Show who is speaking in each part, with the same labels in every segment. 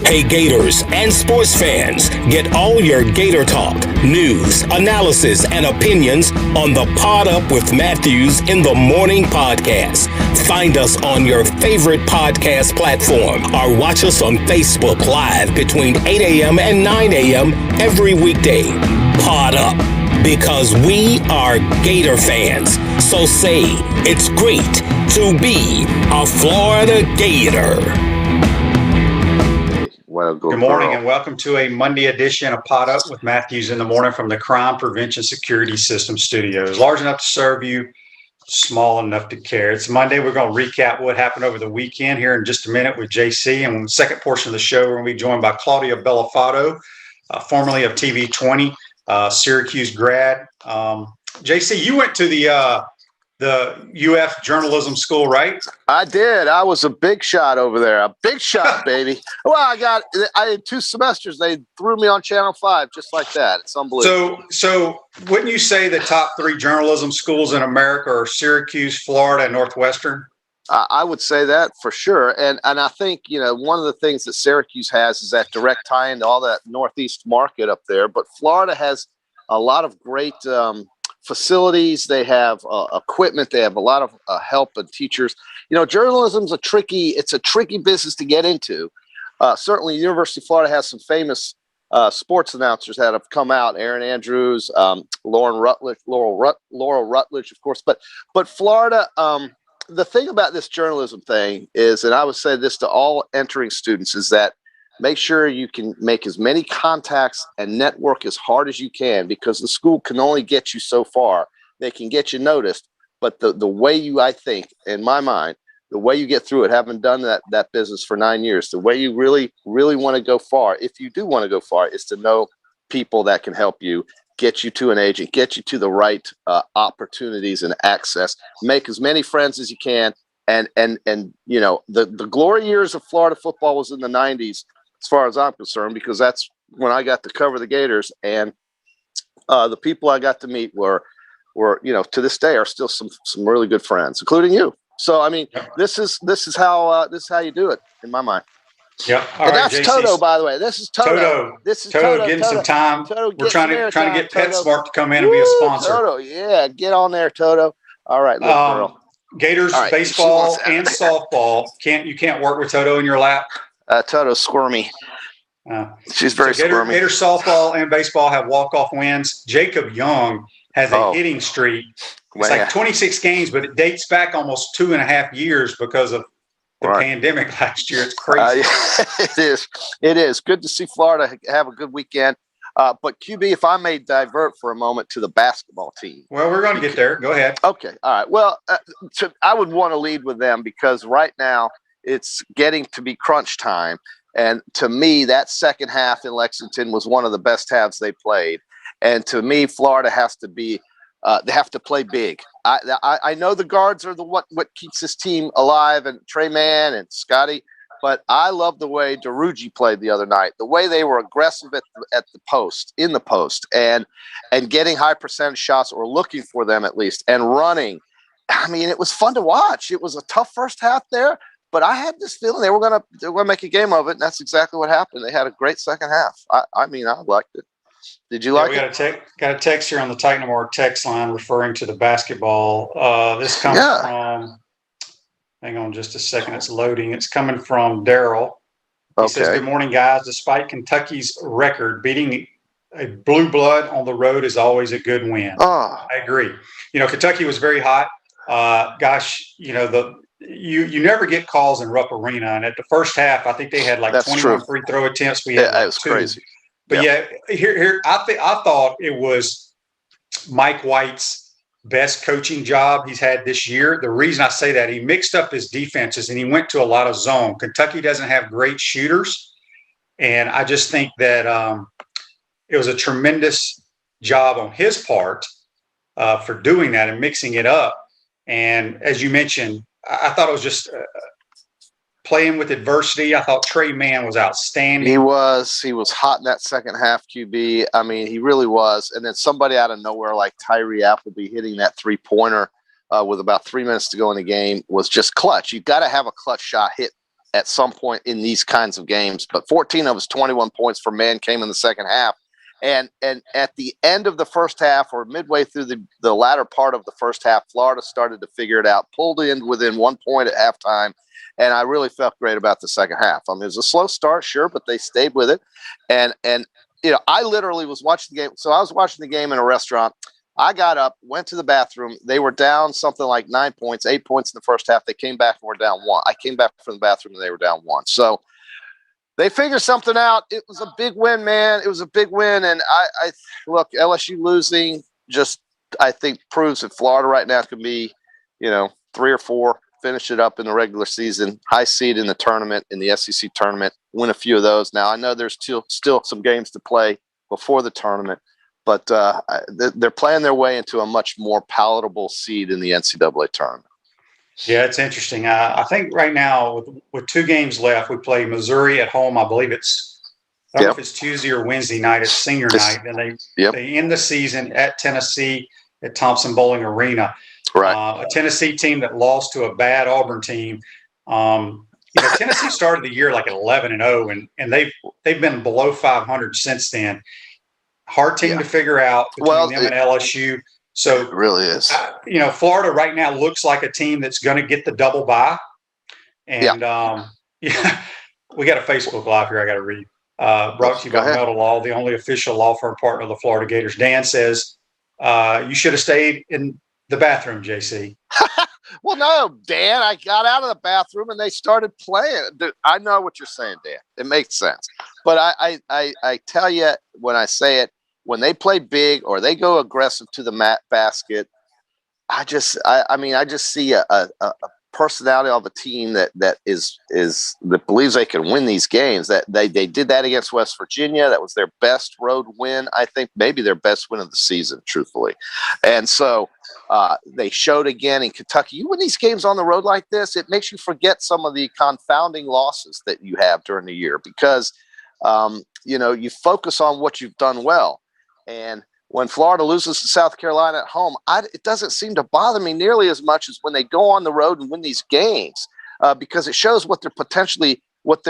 Speaker 1: Hey Gators and sports fans, get all your Gator talk, news, analysis, and opinions on the Pod Up with Matthews in the Morning podcast. Find us on your favorite podcast platform or watch us on Facebook Live between 8 a.m. and 9 a.m. every weekday. Pod Up, because we are Gator fans. So say it's great to be a Florida Gator.
Speaker 2: Good morning and welcome to a Monday edition of Pod Up with Matthews in the Morning from the Crime Prevention Security System Studios. Large enough to serve you, small enough to care. It's Monday. We're going to recap what happened over the weekend here in just a minute with JC. And in the second portion of the show, we're going to be joined by Claudia Bellofatto, formerly of TV20, Syracuse grad. JC, you went to the UF journalism school, right?
Speaker 3: I did. I was a big shot over there. A big shot, baby. Well, I had 2 semesters. They threw me on Channel 5 just like that. It's unbelievable.
Speaker 2: So wouldn't you say the top 3 journalism schools in America are Syracuse, Florida, and Northwestern?
Speaker 3: I would say that for sure. And I think, one of the things that Syracuse has is that direct tie into all that Northeast market up there. But Florida has a lot of great facilities. They have equipment. They have a lot of help and teachers. Journalism's a tricky business to get into. Certainly, University of Florida has some famous sports announcers that have come out. Erin Andrews, Laurel Rutledge, of course. But Florida, the thing about this journalism thing is, and I would say this to all entering students, is that make sure you can make as many contacts and network as hard as you can, because the school can only get you so far. They can get you noticed, but the way I think, in my mind, the way you get through it, having done that business for 9 years, the way you really, really want to go far, if you do want to go far, is to know people that can help you, get you to an agent, get you to the right opportunities and access, make as many friends as you can. And the glory years of Florida football was in the 90s, as far as I'm concerned, because that's when I got to cover the Gators, and the people I got to meet were to this day are still some really good friends, including you. So I mean, this is how you do it in my mind.
Speaker 2: Yeah,
Speaker 3: and that's JC. Toto, by the way. This is Toto.
Speaker 2: This is Toto getting some time. We're trying to get PetSmart to come in and be a sponsor.
Speaker 3: Toto, yeah, get on there, Toto. All right, little girl.
Speaker 2: Gators baseball and softball. You can't work with Toto in your lap.
Speaker 3: Toto's squirmy. She's very squirmy.
Speaker 2: Gators softball and baseball have walk-off wins. Jacob Young has a hitting streak. It's like 26 games, but it dates back almost 2.5 years because of the pandemic last year. It's crazy.
Speaker 3: It is. Good to see Florida have a good weekend. But QB, if I may divert for a moment to the basketball team.
Speaker 2: Well, we're going to get there. Go ahead.
Speaker 3: Okay. All right. Well, I would want to lead with them because right now it's getting to be crunch time. And to me, that second half in Lexington was one of the best halves they played. And to me, Florida has to be they have to play big. I know the guards are what keeps this team alive, and Trey Mann and Scotty. But I love the way Derugi played the other night, the way they were aggressive in the post, and getting high percentage shots, or looking for them at least, and running. I mean, it was fun to watch. It was a tough first half there, but I had this feeling they were gonna make a game of it, and that's exactly what happened. They had a great second half. I liked it. Did you like it?
Speaker 2: Got a text here on the Titan Award text line referring to the basketball. This comes from. Hang on just a second. It's loading. It's coming from Daryl. He says, "Good morning, guys. Despite Kentucky's record, beating a blue blood on the road is always a good win."
Speaker 3: Oh.
Speaker 2: I agree. Kentucky was very hot. You never get calls in Rupp Arena. And at the first half, I think they had 21 free throw attempts. We had
Speaker 3: it was 2. Crazy.
Speaker 2: But here I thought it was Mike White's best coaching job he's had this year. The reason I say that, he mixed up his defenses and he went to a lot of zone. Kentucky doesn't have great shooters, and I just think that it was a tremendous job on his part for doing that and mixing it up. And as you mentioned, I thought it was just playing with adversity. I thought Trey Mann was outstanding.
Speaker 3: He was hot in that second half, QB. I mean, he really was. And then somebody out of nowhere like Tyree Appleby hitting that 3-pointer with about 3 minutes to go in the game was just clutch. You got to have a clutch shot hit at some point in these kinds of games. But 14 of his 21 points for man came in the second half. And at the end of the first half, or midway through the latter part of the first half, Florida started to figure it out, pulled in within 1 point at halftime, and I really felt great about the second half. I mean, it was a slow start, sure, but they stayed with it. And I literally was watching the game. So I was watching the game in a restaurant. I got up, went to the bathroom. They were down something like 9 points, 8 points in the first half. They came back and were down 1. I came back from the bathroom and they were down 1. So they figured something out. It was a big win, man. It was a big win. And I look, LSU losing just, I think, proves that Florida right now can be, 3 or 4, finish it up in the regular season, high seed in the tournament, in the SEC tournament, win a few of those. Now, I know there's still some games to play before the tournament, but they're playing their way into a much more palatable seed in the NCAA tournament.
Speaker 2: Yeah, it's interesting. I think right now with 2 games left, we play Missouri at home. I believe I don't know if it's Tuesday or Wednesday night. It's senior night, and they end the season at Tennessee at Thompson Bowling Arena.
Speaker 3: Right,
Speaker 2: a Tennessee team that lost to a bad Auburn team. Tennessee started the year like at 11-0, and they've been below 500 since then. Hard team to figure out between them and LSU. So
Speaker 3: it really is.
Speaker 2: Florida right now looks like a team that's going to get the double bye. And we got a Facebook Live here I got to read. Brought to you by Metal Law, the only official law firm partner of the Florida Gators. Dan says, you should have stayed in the bathroom, JC.
Speaker 3: Well, no, Dan, I got out of the bathroom and they started playing. I know what you're saying, Dan. It makes sense. But I tell you, when I say it, when they play big or they go aggressive to the basket, I just see a personality of a team that believes they can win these games. That they did that against West Virginia. That was their best road win. I think maybe their best win of the season, truthfully. And so they showed again in Kentucky. You win these games on the road like this, it makes you forget some of the confounding losses that you have during the year because you focus on what you've done well. And when Florida loses to South Carolina at home, it doesn't seem to bother me nearly as much as when they go on the road and win these games because it shows what their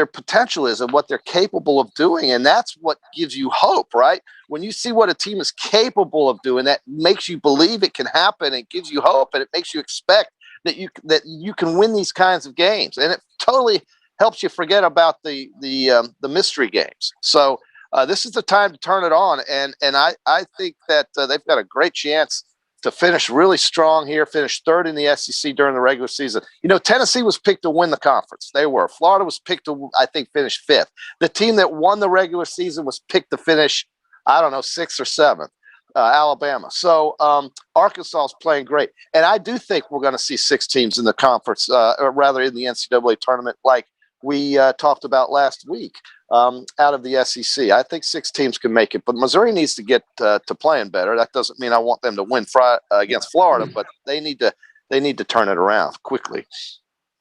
Speaker 3: potential is and what they're capable of doing. And that's what gives you hope, right? When you see what a team is capable of doing, that makes you believe it can happen. It gives you hope, and it makes you expect that you can win these kinds of games. And it totally helps you forget about the mystery games. So this is the time to turn it on, and I think that they've got a great chance to finish really strong here, finish third in the SEC during the regular season. Tennessee was picked to win the conference. They were. Florida was picked to, I think, finish 5th. The team that won the regular season was picked to finish, 6th or 7th, Alabama. So Arkansas is playing great. And I do think we're going to see 6 teams in the conference, or rather in the NCAA tournament, like we talked about last week. Out of the SEC. I think 6 teams can make it, but Missouri needs to get to playing better. That doesn't mean I want them to win against Florida, but they need to turn it around quickly.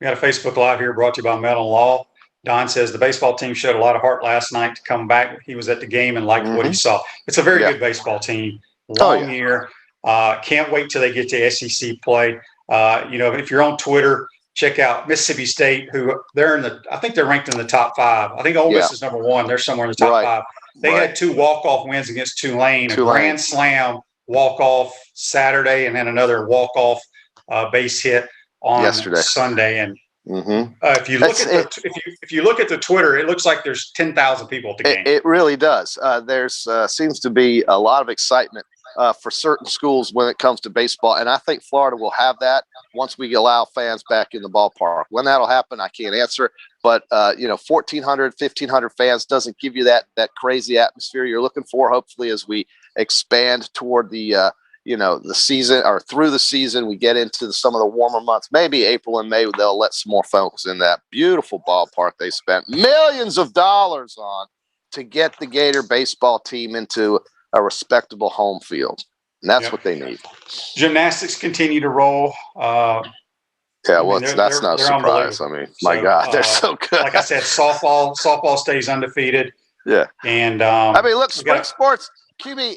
Speaker 2: We got a Facebook Live here brought to you by Metal Law. Don says the baseball team showed a lot of heart last night to come back. He was at the game and liked what he saw. It's a very good baseball team. Long year. Can't wait till they get to SEC play. If you're on Twitter, check out Mississippi State, who I think they're ranked in the top 5. I think Ole Miss is number 1. They're somewhere in the top 5. They had 2 walk-off wins against Tulane, a grand slam walk-off Saturday, and then another walk-off base hit on Sunday. And if you look at the Twitter, it looks like there's 10,000 people at the game.
Speaker 3: It really does. There's seems to be a lot of excitement for certain schools when it comes to baseball. And I think Florida will have that once we allow fans back in the ballpark. When that'll happen, I can't answer. But, 1,400, 1,500 fans doesn't give you that crazy atmosphere you're looking for. Hopefully, as we expand toward the season or through the season, we get into some of the warmer months, maybe April and May, they'll let some more folks in that beautiful ballpark they spent millions of dollars on to get the Gator baseball team into a respectable home field. And that's what they need.
Speaker 2: Gymnastics continue to roll.
Speaker 3: That's not a surprise. I mean, my God, they're so good.
Speaker 2: Like I said, softball stays undefeated.
Speaker 3: Yeah.
Speaker 2: And
Speaker 3: look, spring sports, QB,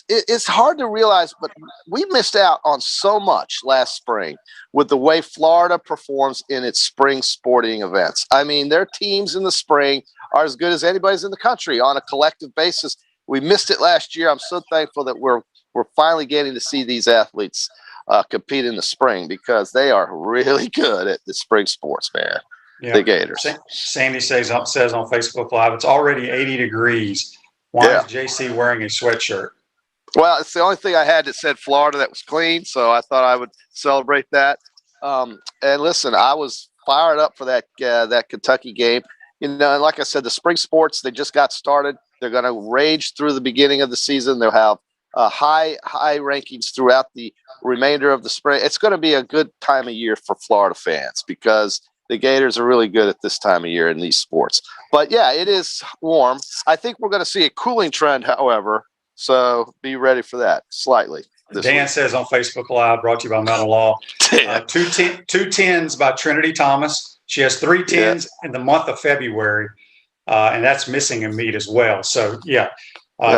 Speaker 3: it's hard to realize, but we missed out on so much last spring with the way Florida performs in its spring sporting events. I mean, their teams in the spring are as good as anybody's in the country on a collective basis. We missed it last year. I'm so thankful that we're finally getting to see these athletes compete in the spring because they are really good at the spring sports, man. Yeah. The Gators.
Speaker 2: Sandy says on Facebook Live, it's already 80 degrees. Why is JC wearing a sweatshirt?
Speaker 3: Well, it's the only thing I had that said Florida that was clean, so I thought I would celebrate that. And listen, I was fired up for that Kentucky game. And like I said, the spring sports, they just got started. They're going to rage through the beginning of the season. They'll have high rankings throughout the remainder of the spring. It's going to be a good time of year for Florida fans because the Gators are really good at this time of year in these sports. But, yeah, it is warm. I think we're going to see a cooling trend, however, so be ready for that slightly.
Speaker 2: Dan says on Facebook Live, brought to you by Metal Law, two tens by Trinity Thomas. She has 3 tens in the month of February, and that's missing a meet as well. So,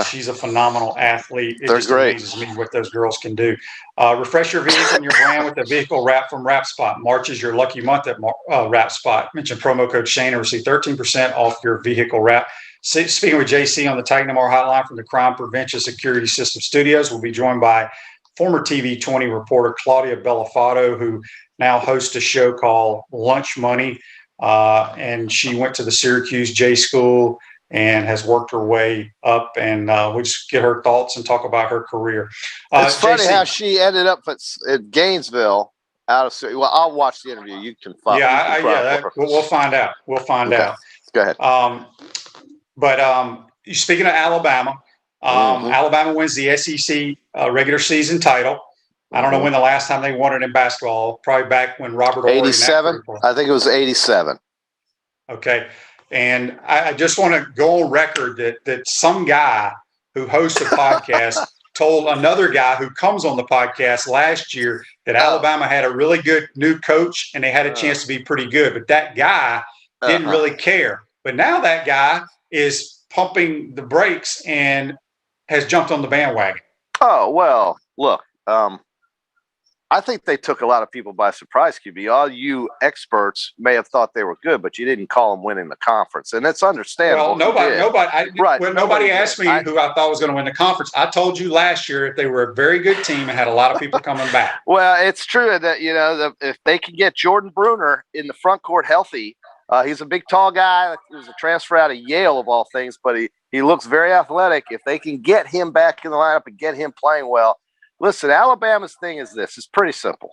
Speaker 2: she's a phenomenal athlete. It just amazes me what those girls can do. Refresh your vehicle and your brand with the vehicle wrap from Wrap Spot. March is your lucky month at Wrap Spot. Mention promo code Shane and receive 13% off your vehicle wrap. Speaking with JC on the Titan MR hotline from the Crime Prevention Security System Studios, we'll be joined by former TV20 reporter Claudia Bellofatto, who now hosts a show called Lunch Money. And she went to the Syracuse J School and has worked her way up, and we'll just get her thoughts and talk about her career.
Speaker 3: It's funny how she ended up at Gainesville out of. Well, I'll watch the interview. You can find.
Speaker 2: We'll find out. We'll find out.
Speaker 3: Go ahead.
Speaker 2: But speaking of Alabama, Alabama wins the SEC regular season title. I don't know when the last time they won it in basketball. Probably back when Robert.
Speaker 3: 87. I think it was 87.
Speaker 2: Okay. And I just want to go on record that some guy who hosts a podcast told another guy who comes on the podcast last year that Alabama had a really good new coach and they had a chance to be pretty good. But that guy didn't really care. But now that guy is pumping the brakes and has jumped on the bandwagon.
Speaker 3: Oh, well, look, I think they took a lot of people by surprise, QB. All you experts may have thought they were good, but you didn't call them winning the conference, and it's understandable.
Speaker 2: Well, nobody asked me who I thought was going to win the conference. I told you last year that they were a very good team and had a lot of people coming back.
Speaker 3: Well, it's true that if they can get Jordan Bruner in the front court healthy, he's a big, tall guy. He was a transfer out of Yale of all things, but he looks very athletic. If they can get him back in the lineup and get him playing well. Listen, Alabama's thing is this. It's pretty simple.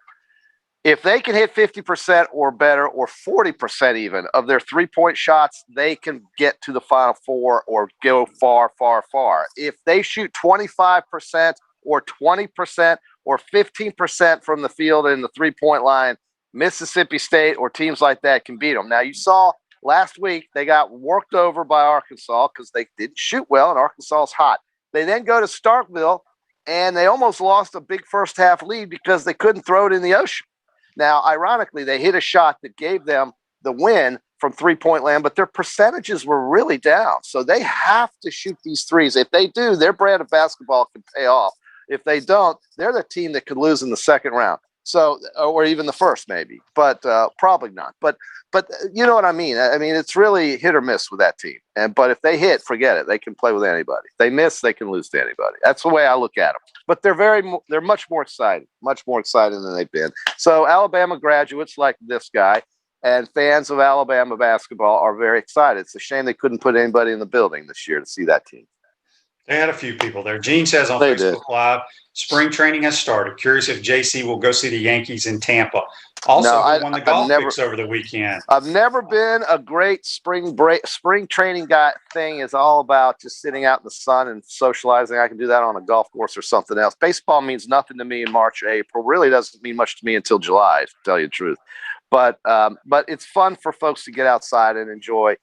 Speaker 3: If they can hit 50% or better or 40% even of their three-point shots, they can get to the Final Four or go far, far, far. If they shoot 25% or 20% or 15% from the field in the three-point line, Mississippi State or teams like that can beat them. Now, you saw last week they got worked over by Arkansas because they didn't shoot well, and Arkansas is hot. They then go to Starkville, and they almost lost a big first half lead because they couldn't throw it in the ocean. Now, ironically, they hit a shot that gave them the win from three-point land, but their percentages were really down. So they have to shoot these threes. If they do, their brand of basketball can pay off. If they don't, they're the team that could lose in the second round. So, or even the first maybe, but probably not. But you know what I mean? I mean, it's really hit or miss with that team. But if they hit, forget it. They can play with anybody. If they miss, they can lose to anybody. That's the way I look at them. But they're much more exciting than they've been. So Alabama graduates like this guy and fans of Alabama basketball are very excited. It's a shame they couldn't put anybody in the building this year to see that team.
Speaker 2: They had a few people there. Gene says on Facebook Live, spring training has started. Curious if JC will go see the Yankees in Tampa. Also, won the golf picks over the weekend.
Speaker 3: I've never been a great spring training guy. Thing is all about just sitting out in the sun and socializing. I can do that on a golf course or something else. Baseball means nothing to me in March or April. Really doesn't mean much to me until July, to tell you the truth. But it's fun for folks to get outside and enjoy.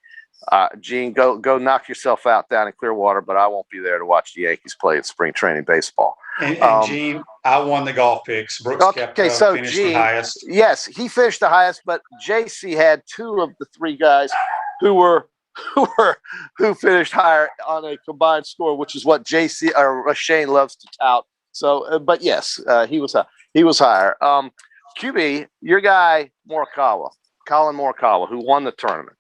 Speaker 3: Gene, go knock yourself out down in Clearwater, but I won't be there to watch the Yankees play in spring training baseball.
Speaker 2: And Gene, I won the golf picks. Brooks finished the highest.
Speaker 3: Yes, he finished the highest, but JC had two of the three guys who who finished higher on a combined score, which is what JC or Shane loves to tout. So, but yes, he was higher. QB, your guy Colin Morikawa, who won the tournament.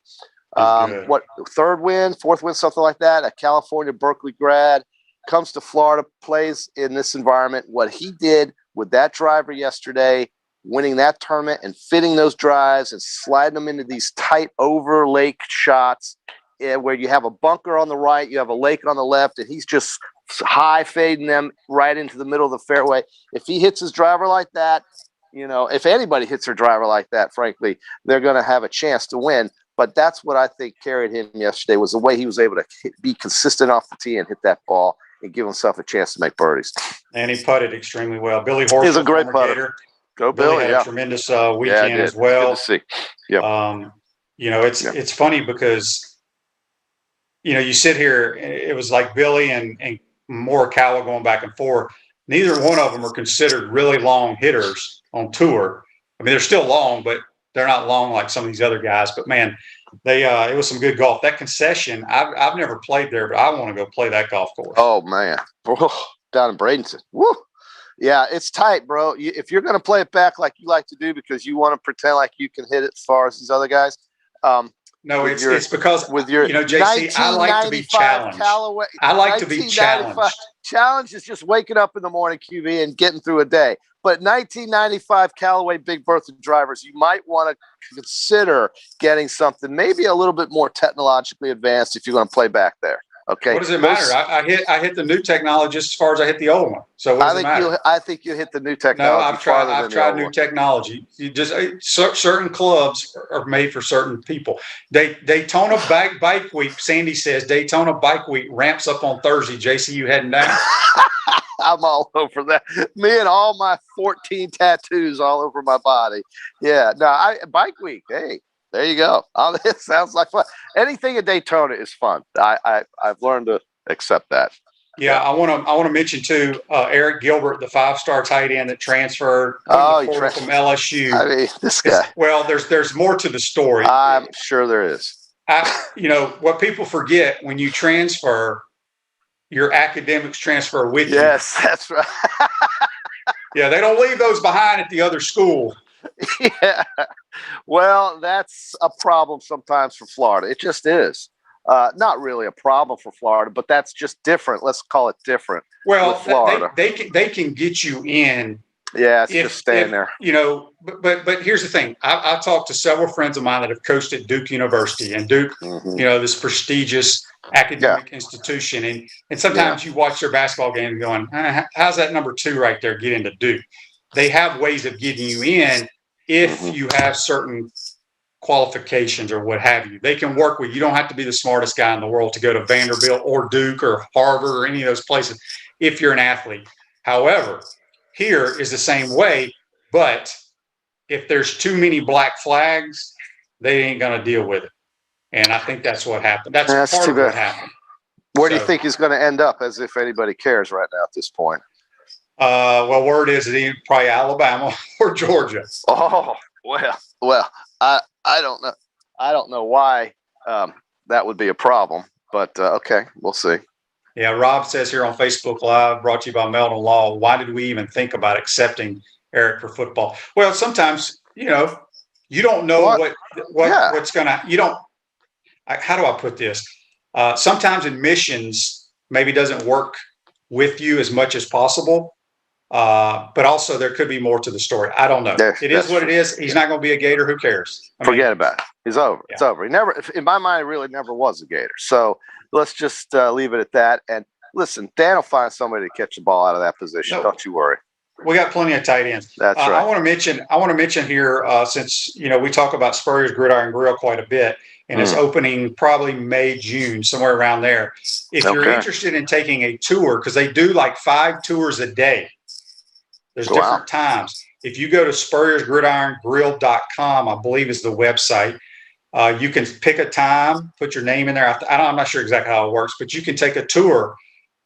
Speaker 3: What, third win, fourth win, something like that? A California Berkeley grad, comes to Florida, plays in this environment. What he did with that driver yesterday, winning that tournament and fitting those drives and sliding them into these tight over lake shots, where you have a bunker on the right, you have a lake on the left, and he's just high fading them right into the middle of the fairway. If he hits his driver like that, if anybody hits their driver like that, frankly, they're going to have a chance to win. But that's what I think carried him yesterday, was the way he was able to be consistent off the tee and hit that ball and give himself a chance to make birdies.
Speaker 2: And he putted extremely well. Billy Horschel,
Speaker 3: he's a great putter. Go Billy!
Speaker 2: Had a tremendous weekend as well.
Speaker 3: Good to see. Yeah.
Speaker 2: It's funny because you sit here. It was like Billy and Morikawa going back and forth. Neither one of them are considered really long hitters on tour. I mean, they're still long, but they're not long like some of these other guys. But man, it was some good golf. That Concession, I've never played there, but I want to go play that golf course.
Speaker 3: Oh man, down in Bradenton. Woo. Yeah, it's tight, bro. If you're going to play it back like you like to do because you want to pretend like you can hit it as far as these other guys.
Speaker 2: No, it's because with your JC, I like to be challenged. I like to be challenged.
Speaker 3: Challenge is just waking up in the morning, QB, and getting through a day. But 1995 Callaway Big Bertha drivers, you might want to consider getting something maybe a little bit more technologically advanced if you're going to play back there. Okay.
Speaker 2: What does it matter? I hit the new technology just as far as I hit the old one. So what does it matter?
Speaker 3: I think you hit the new technology.
Speaker 2: No, I've tried new technology. You just certain clubs are made for certain people. Daytona Bike Week. Sandy says Daytona Bike Week ramps up on Thursday. JC, you heading down?
Speaker 3: I'm all over that. Me and all my 14 tattoos all over my body. Yeah. No, Bike Week. Hey. There you go. It sounds like fun. Anything at Daytona is fun. I've learned to accept that.
Speaker 2: Yeah, I want to mention too Eric Gilbert, the 5-star tight end that transferred from LSU.
Speaker 3: I mean, this guy.
Speaker 2: Well, there's more to the story.
Speaker 3: I'm sure there is.
Speaker 2: What people forget when you transfer, your academics transfer with you.
Speaker 3: Yes, that's right.
Speaker 2: Yeah, they don't leave those behind at the other school.
Speaker 3: Yeah. Well, that's a problem sometimes for Florida. It just is. Not really a problem for Florida, but that's just different. Let's call it different.
Speaker 2: Well, Florida. They can get you in.
Speaker 3: Yeah, it's just staying there.
Speaker 2: But here's the thing. I talked to several friends of mine that have coached at Duke University, and Duke, this prestigious academic institution. And sometimes you watch their basketball game going, how's that number 2 right there get into Duke? They have ways of getting you in if you have certain qualifications or what have you. They can work with you. Don't have to be the smartest guy in the world to go to Vanderbilt or Duke or Harvard or any of those places if you're an athlete. However, here is the same way, but if there's too many black flags, they ain't going to deal with it. And I think that's what happened. That's part of what happened.
Speaker 3: Where do you think he's going to end up, as if anybody cares right now at this point?
Speaker 2: Well, word is that probably Alabama or Georgia.
Speaker 3: Oh, well, I don't know. I don't know why that would be a problem, but okay, we'll see.
Speaker 2: Yeah, Rob says here on Facebook Live, brought to you by Meldon Law, why did we even think about accepting Eric for football? Well, sometimes, you don't know what's going to, how do I put this? Sometimes admissions maybe doesn't work with you as much as possible. But also there could be more to the story. I don't know. It is what it is. He's not going to be a Gator. Who cares?
Speaker 3: Forget about it. He's over. Yeah. It's over. He never, in my mind, really never was a Gator. So let's just leave it at that. And listen, Dan will find somebody to catch the ball out of that position. No, don't you worry.
Speaker 2: We got plenty of tight ends.
Speaker 3: That's right.
Speaker 2: I want to mention here, since we talk about Spurrier's Gridiron Grill quite a bit, and it's opening probably May, June, somewhere around there. If you're interested in taking a tour, because they do like 5 tours a day. There's different times. If you go to SpurriersGridironGrill.com, I believe is the website, you can pick a time, put your name in there. I'm not sure exactly how it works, but you can take a tour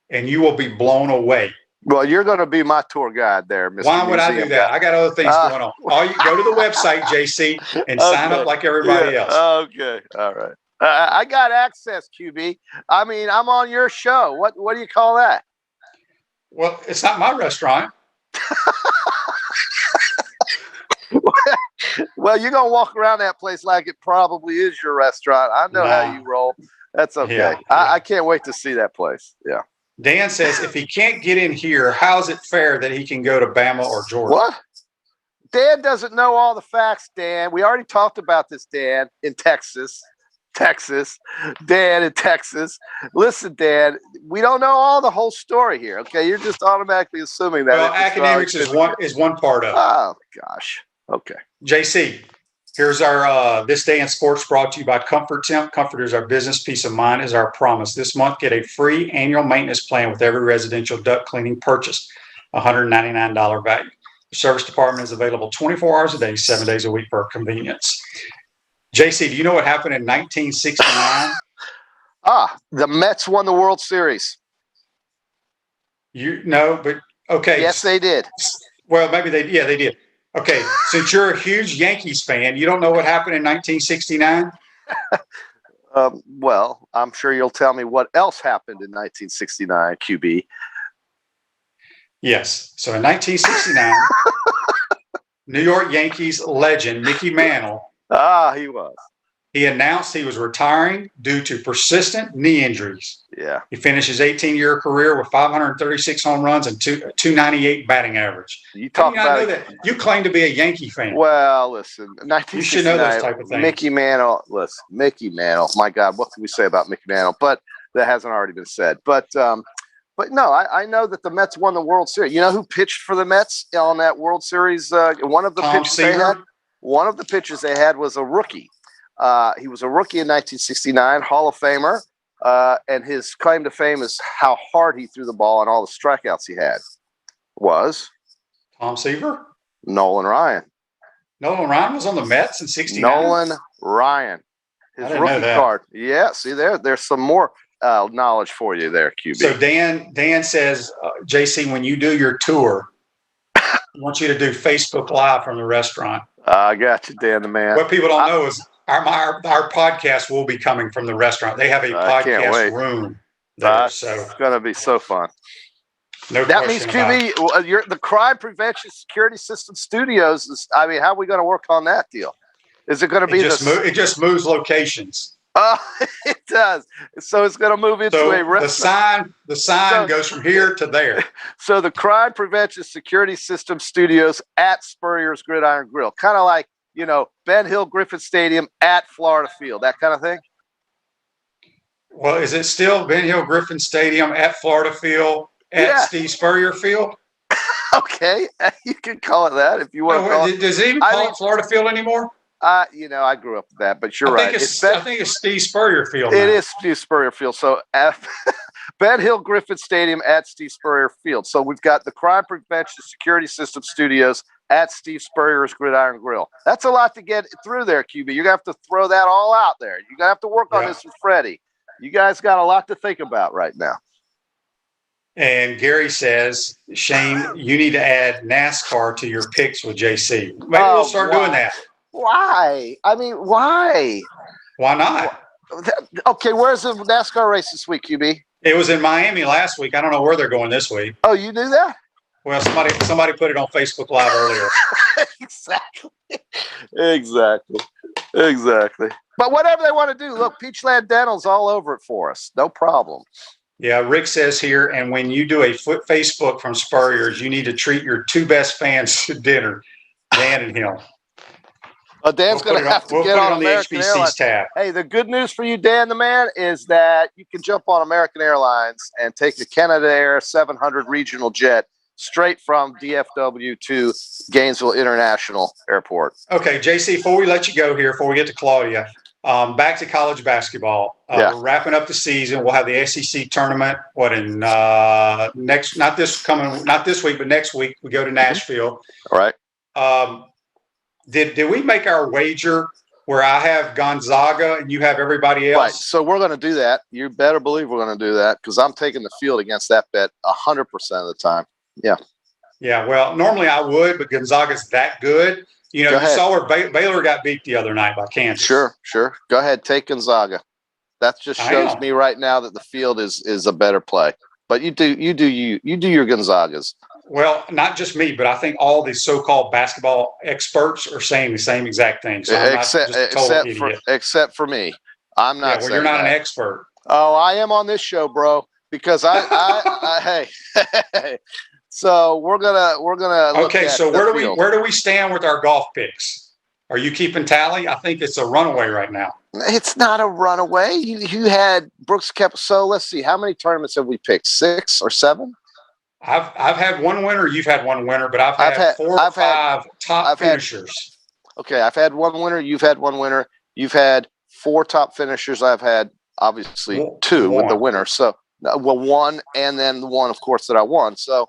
Speaker 2: and you will be blown away.
Speaker 3: Well, you're going to be my tour guide there, Mr.
Speaker 2: Why would I do that? I got other things going on. You go to the website, JC, and sign up like everybody else.
Speaker 3: Okay. All right. I got access, QB. I mean, I'm on your show. What do you call that?
Speaker 2: Well, it's not my restaurant.
Speaker 3: Well, you're going to walk around that place like it probably is your restaurant. I know how you roll. That's okay.
Speaker 2: Yeah.
Speaker 3: I can't wait to see that place. Yeah.
Speaker 2: Dan says, if he can't get in here, how's it fair that he can go to Bama or Georgia?
Speaker 3: What? Dan doesn't know all the facts, Dan. We already talked about this, Dan, in Texas. Dan in Texas. Listen, Dan, we don't know all the whole story here, okay? You're just automatically assuming that.
Speaker 2: Well, academics is one part of it.
Speaker 3: Oh, gosh. Okay.
Speaker 2: JC, here's our This Day in Sports brought to you by Comfort Temp. Comfort is our business. Peace of mind is our promise. This month, get a free annual maintenance plan with every residential duct cleaning purchase, $199 value. The service department is available 24 hours a day, 7 days a week for convenience. JC, do you know what happened in 1969?
Speaker 3: The Mets won the World Series.
Speaker 2: But okay.
Speaker 3: Yes, they did.
Speaker 2: Well, maybe they did. Okay, since you're a huge Yankees fan, you don't know what happened in 1969?
Speaker 3: Well, I'm sure you'll tell me what else happened in 1969, QB.
Speaker 2: Yes. So in 1969, New York Yankees legend Mickey Mantle.
Speaker 3: He was.
Speaker 2: He announced he was retiring due to persistent knee injuries.
Speaker 3: Yeah.
Speaker 2: He finished his 18-year career with 536 home runs and 298 batting average.
Speaker 3: You talk about
Speaker 2: that. You claim to be a Yankee fan.
Speaker 3: Well, listen, 1969.
Speaker 2: You should know those type of things.
Speaker 3: Mickey Mantle. Listen, Mickey Mantle. My God, what can we say about Mickey Mantle? But that hasn't already been said. But no, I know that the Mets won the World Series. You know who pitched for the Mets on that World Series? One of the pitchers they had was a rookie. He was a rookie in 1969, Hall of Famer, and his claim to fame is how hard he threw the ball and all the strikeouts he had. Was
Speaker 2: Tom Seaver?
Speaker 3: Nolan Ryan.
Speaker 2: Nolan Ryan was on the Mets in 69?
Speaker 3: Nolan Ryan. His rookie card. Yeah, see there's some more knowledge for you there, QB.
Speaker 2: So Dan says, JC, when you do your tour, I want you to do Facebook Live from the restaurant.
Speaker 3: I got you, Dan the man.
Speaker 2: What people don't know is our podcast will be coming from the restaurant. They have a podcast room there. So
Speaker 3: it's going to be so fun.
Speaker 2: No
Speaker 3: that means, QB, the Crime Prevention Security System Studios. How are we going to work on that deal? Is it going to be
Speaker 2: it just moves locations.
Speaker 3: It does. So it's going to move into a restaurant.
Speaker 2: The sign goes from here to there.
Speaker 3: So the Crime Prevention Security System Studios at Spurrier's Gridiron Grill, kind of like Ben Hill Griffin Stadium at Florida Field, that kind of thing.
Speaker 2: Well, is it still Ben Hill Griffin Stadium at Florida Field at Steve Spurrier Field?
Speaker 3: Okay, you can call it that if you want to call it.
Speaker 2: Does it even call it Florida Field anymore?
Speaker 3: I grew up with that, but you're right.
Speaker 2: I think it's Steve Spurrier Field.
Speaker 3: It is Steve Spurrier Field. So Ben Hill Griffin Stadium at Steve Spurrier Field. So we've got the Crime Prevention Security System Studios at Steve Spurrier's Gridiron Grill. That's a lot to get through there, QB. You're going to have to throw that all out there. You're going to have to work on this with Freddie. You guys got a lot to think about right now.
Speaker 2: And Gary says, Shane, you need to add NASCAR to your picks with JC. Maybe we'll start doing that.
Speaker 3: Why? I mean, why?
Speaker 2: Why not?
Speaker 3: Okay, where's the NASCAR race this week, QB?
Speaker 2: It was in Miami last week. I don't know where they're going this week.
Speaker 3: Oh, you knew that?
Speaker 2: Well, somebody put it on Facebook Live earlier.
Speaker 3: Exactly. But whatever they want to do, look, Peachland Dental's all over it for us. No problem.
Speaker 2: Yeah, Rick says here, and when you do a Facebook from Spurrier's, you need to treat your two best fans to dinner, Dan and him.
Speaker 3: Dan's going to have to get on American
Speaker 2: the
Speaker 3: Airlines.
Speaker 2: Tab.
Speaker 3: Hey, the good news for you, Dan the man, is that you can jump on American Airlines and take the Canada Air 700 regional jet straight from DFW to Gainesville International Airport.
Speaker 2: Okay, JC, before we let you go here, before we get to Claudia, back to college basketball. We're wrapping up the season. We'll have the SEC tournament. Not this week, but next week we go to Nashville.
Speaker 3: All right.
Speaker 2: Did we make our wager where I have Gonzaga and you have everybody else?
Speaker 3: Right. So we're going to do that. You better believe we're going to do that because I'm taking the field against that bet 100% of the time. Yeah.
Speaker 2: Yeah. Well, normally I would, but Gonzaga's that good. You saw where Baylor got beat the other night by Kansas.
Speaker 3: Sure. Go ahead. Take Gonzaga. That just shows me right now that the field is a better play. But you do your Gonzagas.
Speaker 2: Well, not just me, but I think all these so-called basketball experts are saying the same exact thing. So I'm not just a total idiot.
Speaker 3: Except for me. I'm not.
Speaker 2: Yeah, well, you're not an expert.
Speaker 3: Oh, I am on this show, bro. Because hey. So we're gonna.
Speaker 2: Okay, so where do we stand with our golf picks? Are you keeping tally? I think it's a runaway right now.
Speaker 3: It's not a runaway. You had Brooks kept. So let's see. How many tournaments have we picked? 6 or 7?
Speaker 2: I've had one winner. You've had one winner, but I've had 4 or 5 top finishers.
Speaker 3: Okay, I've had one winner. You've had one winner. You've had 4 top finishers. I've had obviously 2 with the winner. So, well, 1 and then the one, of course, that I won. So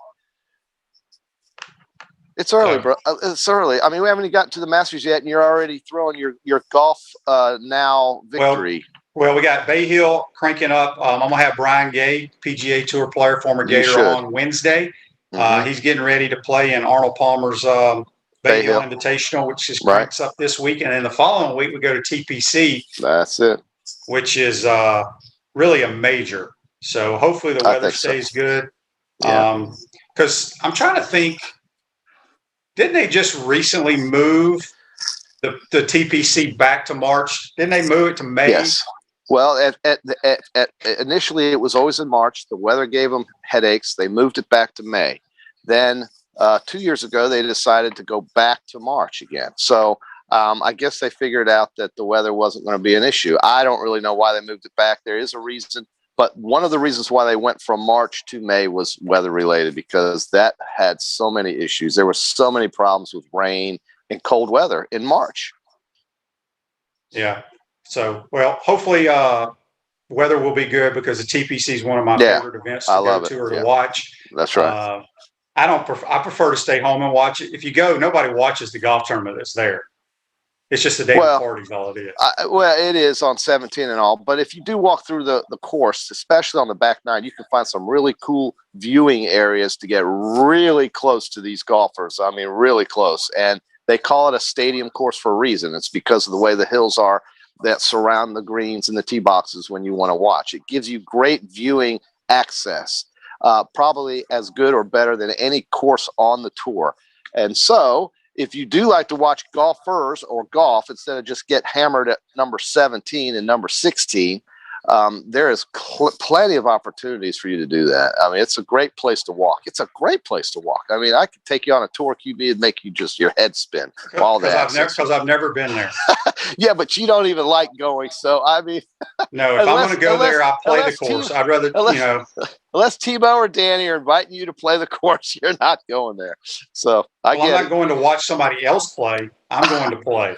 Speaker 3: it's early, bro. It's early. I mean, we haven't even gotten to the Masters yet, and you're already throwing your golf now victory.
Speaker 2: Well, we got Bay Hill cranking up. I'm going to have Brian Gay, PGA Tour player, former Gator, on Wednesday. He's getting ready to play in Arnold Palmer's Bay Hill Invitational, which just cranks up this week. And then the following week, we go to TPC.
Speaker 3: That's it.
Speaker 2: Which is really a major. So hopefully the weather stays good. Because I'm trying to think, didn't they just recently move the TPC back to March? Didn't they move it to May?
Speaker 3: Yes. Well, initially it was always in March. The weather gave them headaches. They moved it back to May. Then 2 years ago, they decided to go back to March again. So I guess they figured out that the weather wasn't going to be an issue. I don't really know why they moved it back. There is a reason. But one of the reasons why they went from March to May was weather related, because that had so many issues. There were so many problems with rain and cold weather in March. Yeah.
Speaker 2: So, well, hopefully weather will be good, because the TPC is one of my favorite events to go to or to watch.
Speaker 3: That's right.
Speaker 2: I prefer to stay home and watch it. If you go, nobody watches the golf tournament that's there. It's just a day of parties, all it is.
Speaker 3: Well, it is on 17 and all. But if you do walk through the course, especially on the back 9, you can find some really cool viewing areas to get really close to these golfers. I mean, really close. And they call it a stadium course for a reason. It's because of the way the hills are that surround the greens and the tee boxes when you want to watch. It gives you great viewing access, probably as good or better than any course on the tour. And so if you do like to watch golfers or golf instead of just get hammered at number 17 and number 16, there is plenty of opportunities for you to do that. I mean, it's a great place to walk. It's a great place to walk. I mean, I could take you on a tour, QB, and make you just your head spin.
Speaker 2: Because I've never been there.
Speaker 3: Yeah, but you don't even like going. So, I mean.
Speaker 2: No, if I'm going to go there, I'll play the course. I'd rather,
Speaker 3: Unless Tebow or Danny are inviting you to play the course, you're not going there. So, I'm
Speaker 2: not going to watch somebody else play. I'm going to play.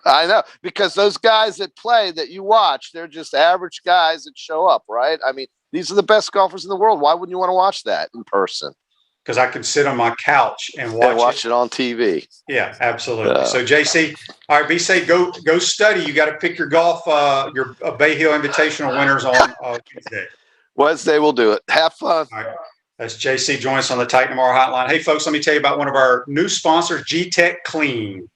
Speaker 3: I know, because those guys that play that you watch, they're just average guys that show up, right? I mean, these are the best golfers in the world. Why wouldn't you want to watch that in person?
Speaker 2: Because I can sit on my couch and watch
Speaker 3: it on TV.
Speaker 2: Yeah, absolutely. So, JC, all right, be safe. Go study. You got to pick your golf, your Bay Hill Invitational winners on Wednesday.
Speaker 3: Wednesday, we'll do it. Have fun.
Speaker 2: All right. That's JC. Join us on the Titan Tomorrow hotline. Hey, folks, let me tell you about one of our new sponsors, G-Tech Clean.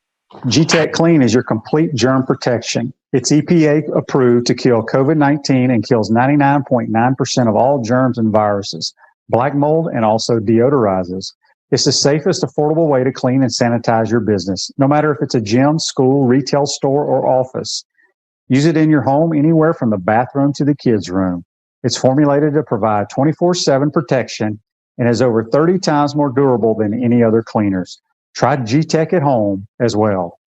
Speaker 4: G-Tech Clean is your complete germ protection. It's EPA approved to kill COVID-19 and kills 99.9% of all germs and viruses, black mold, and also deodorizes. It's the safest, affordable way to clean and sanitize your business, no matter if it's a gym, school, retail store, or office. Use it in your home, anywhere from the bathroom to the kids' room. It's formulated to provide 24/7 protection and is over 30 times more durable than any other cleaners. Try G-Tech at home as well.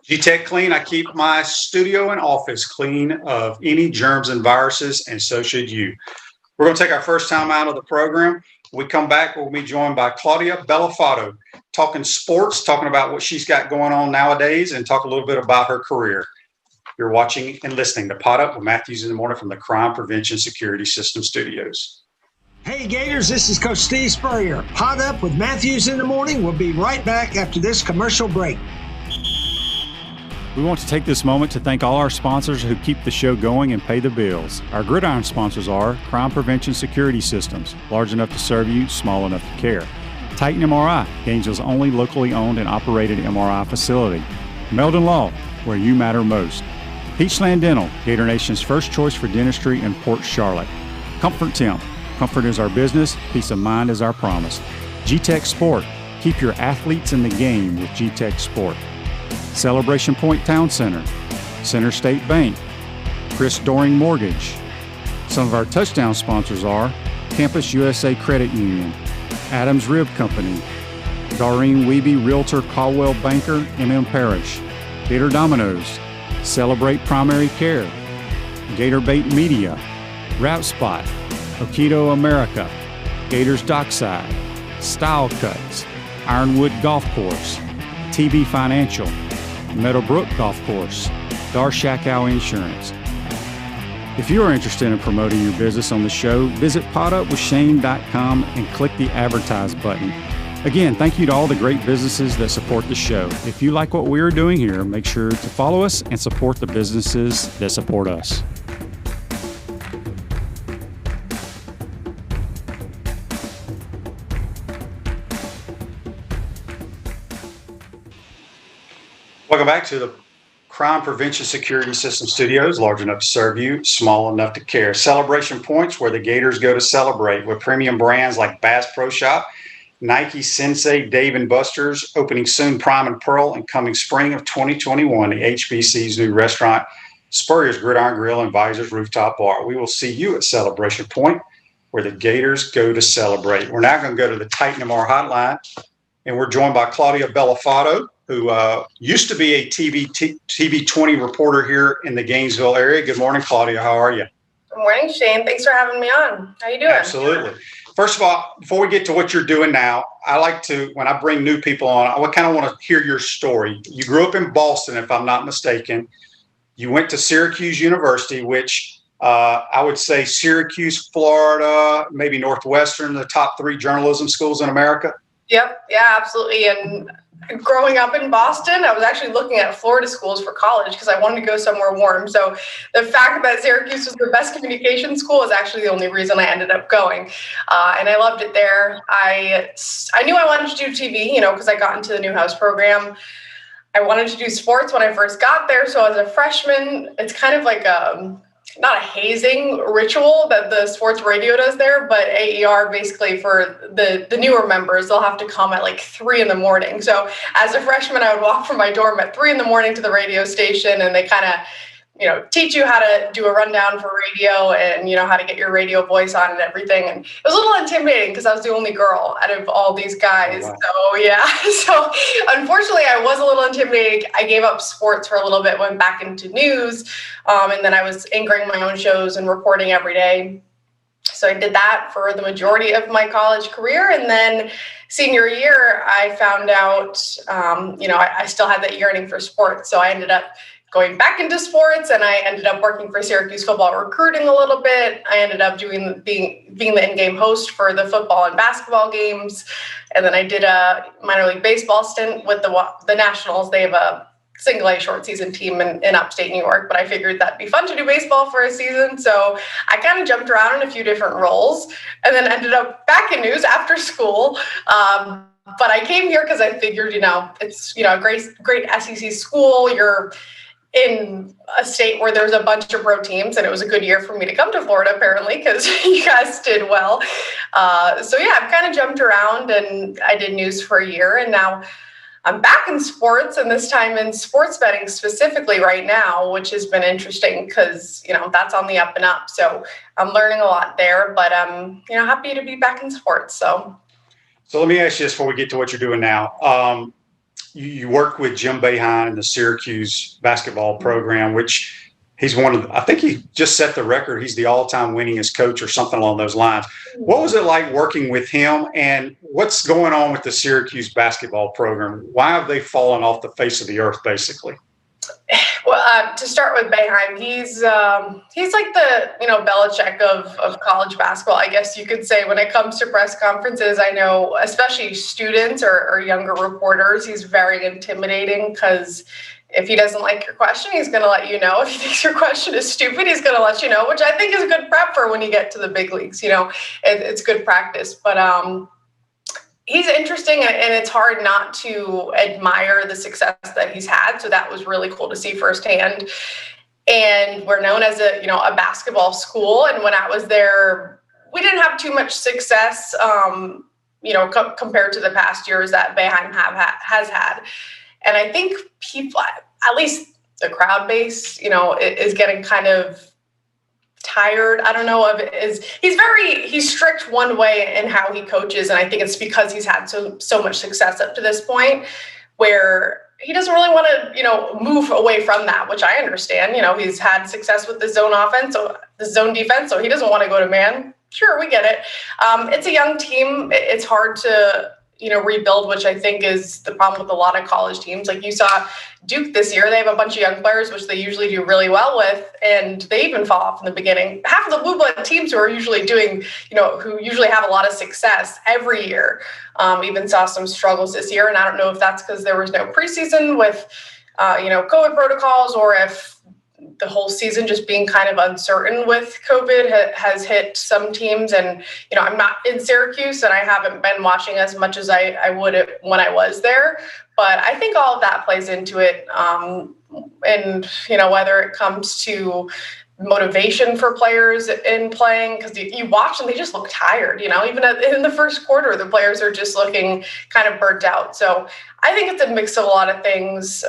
Speaker 2: G-Tech Clean. I keep my studio and office clean of any germs and viruses, and so should you. We're going to take our first time out of the program. When we come back, we'll be joined by Claudia Bellofatto, talking sports, talking about what she's got going on nowadays, and talk a little bit about her career. You're watching and listening to Pot Up with Matthews in the Morning from the Crime Prevention Security System Studios.
Speaker 5: Hey Gators, this is Coach Steve Spurrier. Pot Up with Matthews in the Morning. We'll be right back after this commercial break.
Speaker 6: We want to take this moment to thank all our sponsors who keep the show going and pay the bills. Our gridiron sponsors are Crime Prevention Security Systems, large enough to serve you, small enough to care. Titan MRI, Gainesville's only locally owned and operated MRI facility. Meldon Law, where you matter most. Peachland Dental, Gator Nation's first choice for dentistry in Port Charlotte. Comfort Temp, comfort is our business, peace of mind is our promise. G-Tech Sport, keep your athletes in the game with G-Tech Sport. Celebration Point Town Center, Center State Bank, Chris Doring Mortgage. Some of our touchdown sponsors are Campus USA Credit Union, Adams Rib Company, Doreen Wiebe Realtor Caldwell Banker, MM Parish, Gator Dominoes, Celebrate Primary Care, Gator Bait Media, Wrap Spot, Okido America, Gators Dockside, Style Cuts, Ironwood Golf Course, TB Financial, Meadowbrook Golf Course, Darshakow Insurance. If you are interested in promoting your business on the show, visit potupwithshane.com and click the advertise button. Again, thank you to all the great businesses that support the show. If you like what we are doing here, make sure to follow us and support the businesses that support us.
Speaker 2: Welcome back to the Crime Prevention Security System Studios, large enough to serve you, small enough to care. Celebration Points, where the Gators go to celebrate, with premium brands like Bass Pro Shop, Nike, Sensei, Dave & Buster's, opening soon Prime and Pearl, and coming spring of 2021, the HBC's new restaurant, Spurrier's Gridiron Grill, and Visor's Rooftop Bar. We will see you at Celebration Point, where the Gators go to celebrate. We're now going to go to the Titan MR hotline, and we're joined by Claudia Bellofatto, who used to be a TV20 reporter here in the Gainesville area. Good morning, Claudia. How are you?
Speaker 7: Good morning, Shane. Thanks for having me on. How you doing?
Speaker 2: Absolutely. First of all, before we get to what you're doing now, I like to, when I bring new people on, I kind of want to hear your story. You grew up in Boston, if I'm not mistaken. You went to Syracuse University, which I would say Syracuse, Florida, maybe Northwestern, the top 3 journalism schools in America.
Speaker 7: Yep. Yeah, absolutely. And growing up in Boston, I was actually looking at Florida schools for college because I wanted to go somewhere warm. So the fact that Syracuse was the best communication school is actually the only reason I ended up going. And I loved it there. I knew I wanted to do TV, because I got into the Newhouse program. I wanted to do sports when I first got there. So as a freshman, it's kind of like not a hazing ritual that the sports radio does there, but AER basically for the newer members, they'll have to come at like 3 a.m. So as a freshman, I would walk from my dorm at 3 a.m. to the radio station, and they kind of, teach you how to do a rundown for radio and, how to get your radio voice on and everything. And it was a little intimidating because I was the only girl out of all these guys.
Speaker 2: Oh, wow.
Speaker 7: So yeah, so unfortunately I was a little intimidated. I gave up sports for a little bit, went back into news. And then I was anchoring my own shows and reporting every day. So I did that for the majority of my college career. And then senior year, I found out, I still had that yearning for sports. So I ended up going back into sports, and I ended up working for Syracuse football recruiting a little bit. I ended up being the in-game host for the football and basketball games. And then I did a minor league baseball stint with the Nationals. They have a single A short season team in upstate New York, but I figured that'd be fun to do baseball for a season. So I kind of jumped around in a few different roles and then ended up back in news after school. But I came here because I figured, it's, a great SEC school. You're in a state where there's a bunch of pro teams, and it was a good year for me to come to Florida, apparently, because you guys did well. So yeah, I've kind of jumped around, and I did news for a year, and now I'm back in sports, and this time in sports betting specifically right now, which has been interesting because, that's on the up and up. So I'm learning a lot there, but I'm, happy to be back in sports. So
Speaker 2: let me ask you this before we get to what you're doing now. You work with Jim Boeheim in the Syracuse basketball program, which he's I think he just set the record. He's the all-time winningest coach or something along those lines. What was it like working with him, and what's going on with the Syracuse basketball program? Why have they fallen off the face of the earth, basically?
Speaker 7: Well, to start with Boeheim, he's like the, Belichick of college basketball, I guess you could say. When it comes to press conferences, I know, especially students or younger reporters, he's very intimidating because if he doesn't like your question, he's going to let you know. If he thinks your question is stupid, he's going to let you know, which I think is good prep for when you get to the big leagues. It's good practice. But he's interesting, and it's hard not to admire the success that he's had. So that was really cool to see firsthand. and we're known as a basketball school. And when I was there, we didn't have too much success, compared to the past years that Boeheim has had. And I think people, at least the crowd base, is getting kind of tired. I don't know he's strict one way in how he coaches. And I think it's because he's had so much success up to this point where he doesn't really want to, move away from that, which I understand. He's had success with the zone offense, so the zone defense, so he doesn't want to go to man. Sure, we get it. It's a young team. It's hard to, rebuild, which I think is the problem with a lot of college teams. Like you saw Duke this year, they have a bunch of young players, which they usually do really well with, and they even fall off in the beginning. Half of the blue blood teams who are usually doing, who usually have a lot of success every year, even saw some struggles this year. And I don't know if that's because there was no preseason with, COVID protocols, or if the whole season just being kind of uncertain with COVID has hit some teams. And, I'm not in Syracuse and I haven't been watching as much as I would when I was there. But I think all of that plays into it. And, whether it comes to motivation for players in playing, because you watch and they just look tired, even in the first quarter, the players are just looking kind of burnt out. So I think it's a mix of a lot of things.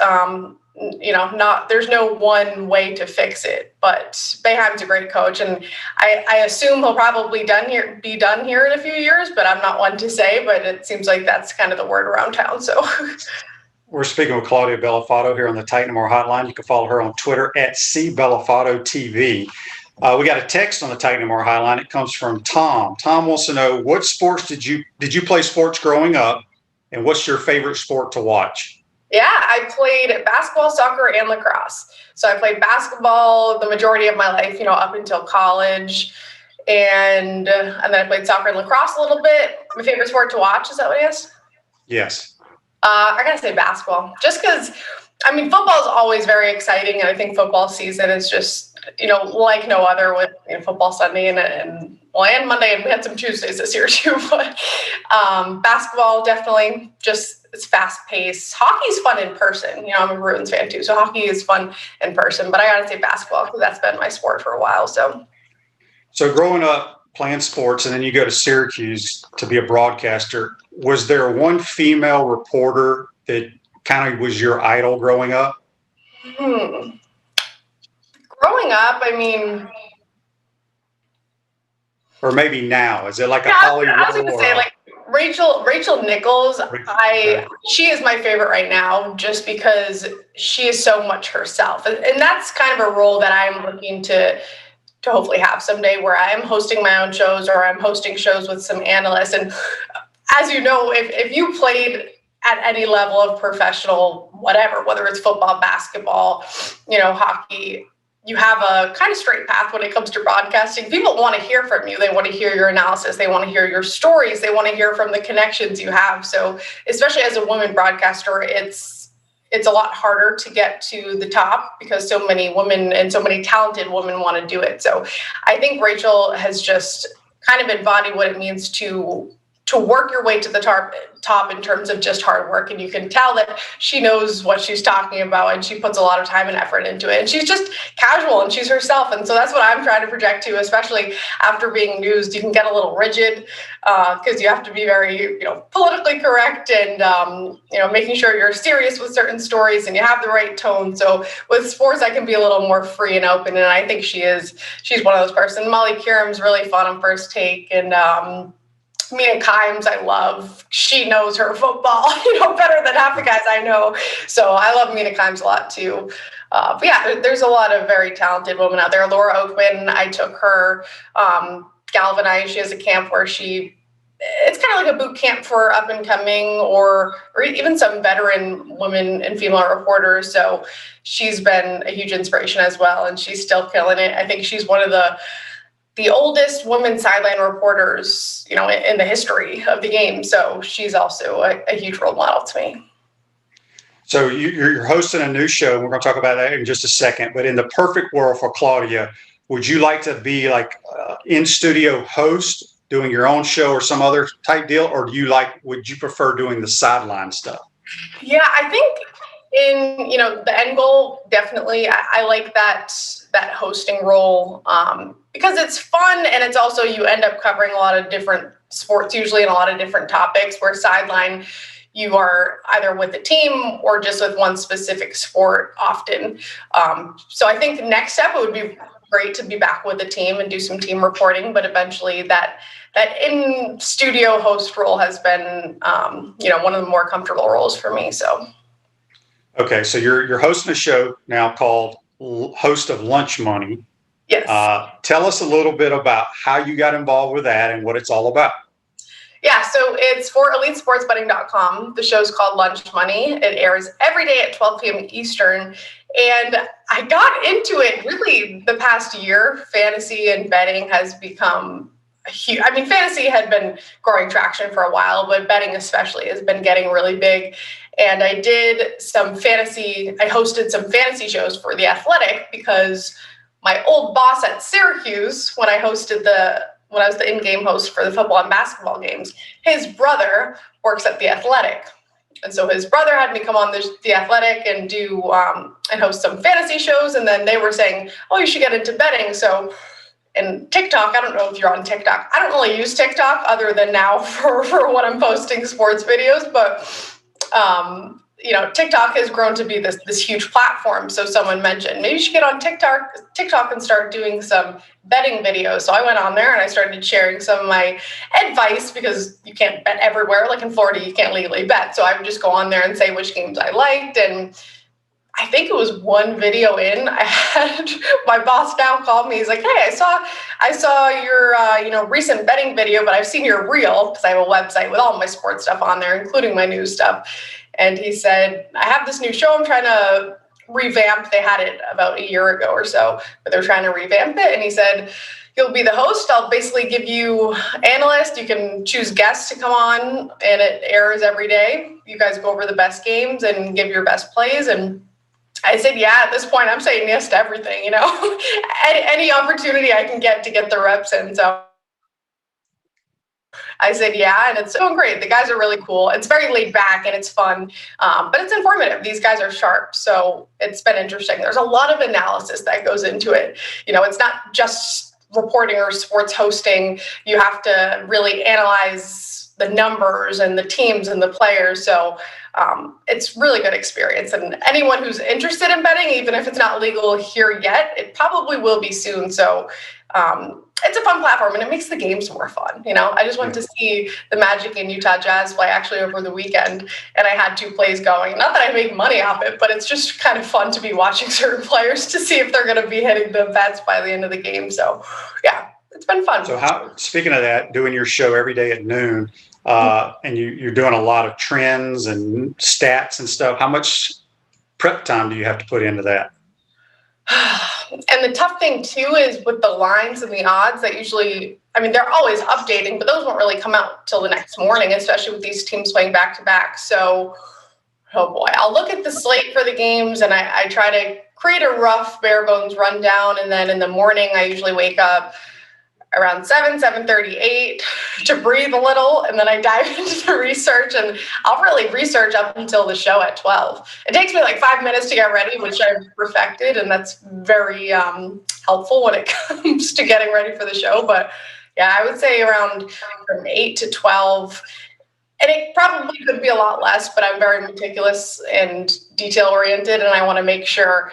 Speaker 7: There's no one way to fix it, but Boeheim's a great coach, and I assume he'll probably be done here in a few years, but I'm not one to say, but it seems like that's kind of the word around town. So
Speaker 2: we're speaking with Claudia Bellofatto here on the Titan More Hotline. You can follow her on Twitter at @CBellofattoTV. We got a text on the Titan More Hotline. It comes from Tom. Tom wants to know, what sports did you play sports growing up, and what's your favorite sport to watch?
Speaker 7: Yeah, I played basketball, soccer, and lacrosse. So I played basketball the majority of my life, up until college. And then I played soccer and lacrosse a little bit. My favorite sport to watch, is that what it is?
Speaker 2: Yes.
Speaker 7: I got to say basketball, just because, football is always very exciting. And I think football season is just, like no other with football Sunday and Monday. And we had some Tuesdays this year too. But basketball, definitely it's fast paced. Hockey's fun in person. I'm a Bruins fan too. So hockey is fun in person. But I got to say basketball, because that's been my sport for a while. So
Speaker 2: growing up playing sports, and then you go to Syracuse to be a broadcaster, was there one female reporter that kind of was your idol growing up?
Speaker 7: Growing up,
Speaker 2: or maybe now, is it like a Holly?
Speaker 7: I was going to say, like Rachel Nichols. She is my favorite right now, just because she is so much herself, and that's kind of a role that I'm looking to hopefully have someday, where I am hosting my own shows, or I'm hosting shows with some analysts. And as you know, if you played at any level of professional, whether it's football, basketball, hockey, you have a kind of straight path when it comes to broadcasting. People want to hear from you. They want to hear your analysis. They want to hear your stories. They want to hear from the connections you have. So especially as a woman broadcaster, it's a lot harder to get to the top, because so many women and so many talented women want to do it. So I think Rachel has just kind of embodied what it means to work your way to the top in terms of just hard work. And you can tell that she knows what she's talking about, and she puts a lot of time and effort into it. And she's just casual, and she's herself. And so that's what I'm trying to project to, especially after being newsed. You can get a little rigid because you have to be very, politically correct, and, making sure you're serious with certain stories and you have the right tone. So with sports, I can be a little more free and open. And I think she's one of those persons. Molly Kiram's really fun on First Take. And, Mina Kimes, I love. She knows her football, better than half the guys I know. So I love Mina Kimes a lot too. But yeah, there's a lot of very talented women out there. Laura Oakman, I took her Galvanize. She has a camp where it's kind of like a boot camp for up and coming, or even some veteran women and female reporters. So she's been a huge inspiration as well, and she's still killing it. I think she's one of the oldest women sideline reporters, in the history of the game. So she's also a huge role model to me.
Speaker 2: So you're hosting a new show, and we're going to talk about that in just a second. But in the perfect world for Claudia, would you like to be like in-studio host, doing your own show or some other type deal? Or would you prefer doing the sideline stuff?
Speaker 7: Yeah, I think in, the end goal, definitely, I like that hosting role because it's fun, and it's also, you end up covering a lot of different sports, usually, and a lot of different topics, where sideline, you are either with the team or just with one specific sport often. So I think next step, it would be great to be back with the team and do some team reporting, but eventually that in studio host role has been, one of the more comfortable roles for me. So.
Speaker 2: Okay. So you're hosting a show now called Host of Lunch Money.
Speaker 7: Yes.
Speaker 2: Tell us a little bit about how you got involved with that and what it's all about.
Speaker 7: Yeah, so it's for EliteSportsBetting.com. The show's called Lunch Money. It airs every day at 12 p.m. Eastern. And I got into it really the past year. Fantasy and betting has become huge. I mean, fantasy had been growing traction for a while, but betting especially has been getting really big. And I hosted some fantasy shows for The Athletic because my old boss at Syracuse, when I was the in-game host for the football and basketball games, his brother works at The Athletic. And so his brother had me come on the Athletic and do and host some fantasy shows. And then they were saying, oh, you should get into betting. So, and TikTok, I don't know if you're on TikTok. I don't really use TikTok other than now for when I'm posting sports videos. But, TikTok has grown to be this huge platform. So someone mentioned, maybe you should get on TikTok and start doing some betting videos. So I went on there and I started sharing some of my advice, because you can't bet everywhere. Like in Florida, you can't legally bet. So I would just go on there and say which games I liked. And I think it was one video in, I had my boss now called me. He's like, hey, I saw your, recent betting video, but I've seen your reel, because I have a website with all my sports stuff on there, including my news stuff. And he said, I have this new show I'm trying to revamp. They had it about a year ago or so, but they're trying to revamp it. And he said, you'll be the host. I'll basically give you analysts. You can choose guests to come on, and it airs every day. You guys go over the best games and give your best plays. And I said, yeah, at this point, I'm saying yes to everything, any opportunity I can get to get the reps in. So I said, yeah, and it's going great. The guys are really cool. It's very laid back and it's fun, but it's informative. These guys are sharp. So it's been interesting. There's a lot of analysis that goes into it. It's not just reporting or sports hosting. You have to really analyze the numbers and the teams and the players. So it's really good experience. And anyone who's interested in betting, even if it's not legal here yet, it probably will be soon. So it's a fun platform, and it makes the games more fun. I just went to see the Magic and Utah Jazz play actually over the weekend, and I had 2 plays going. Not that I make money off it, but it's just kind of fun to be watching certain players to see if they're going to be hitting the bets by the end of the game. So, yeah, it's been fun.
Speaker 2: So, speaking of that, doing your show every day at noon, and you're doing a lot of trends and stats and stuff, how much prep time do you have to put into that?
Speaker 7: And the tough thing too is with the lines and the odds that usually, they're always updating, but those won't really come out till the next morning, especially with these teams playing back to back. So, oh boy, I'll look at the slate for the games, and I try to create a rough bare bones rundown. And then in the morning, I usually wake up around 7:38 to breathe a little, and then I dive into the research, and I'll really research up until the show at 12. It takes me like 5 minutes to get ready, which I've perfected, and that's very helpful when it comes to getting ready for the show. But yeah, I would say around from 8 to 12, and it probably could be a lot less, but I'm very meticulous and detail oriented, and I want to make sure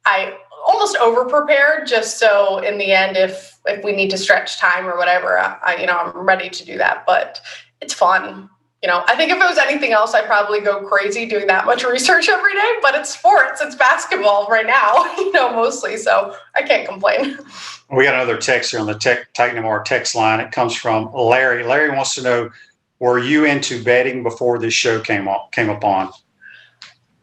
Speaker 7: I almost over prepared, just so in the end, if we need to stretch time or whatever, I'm ready to do that. But it's fun. I think if it was anything else, I'd probably go crazy doing that much research every day, but it's sports, it's basketball right now, mostly. So I can't complain.
Speaker 2: We got another text here on the Titan MR text line. It comes from Larry. Larry wants to know, were you into betting before this show came up on?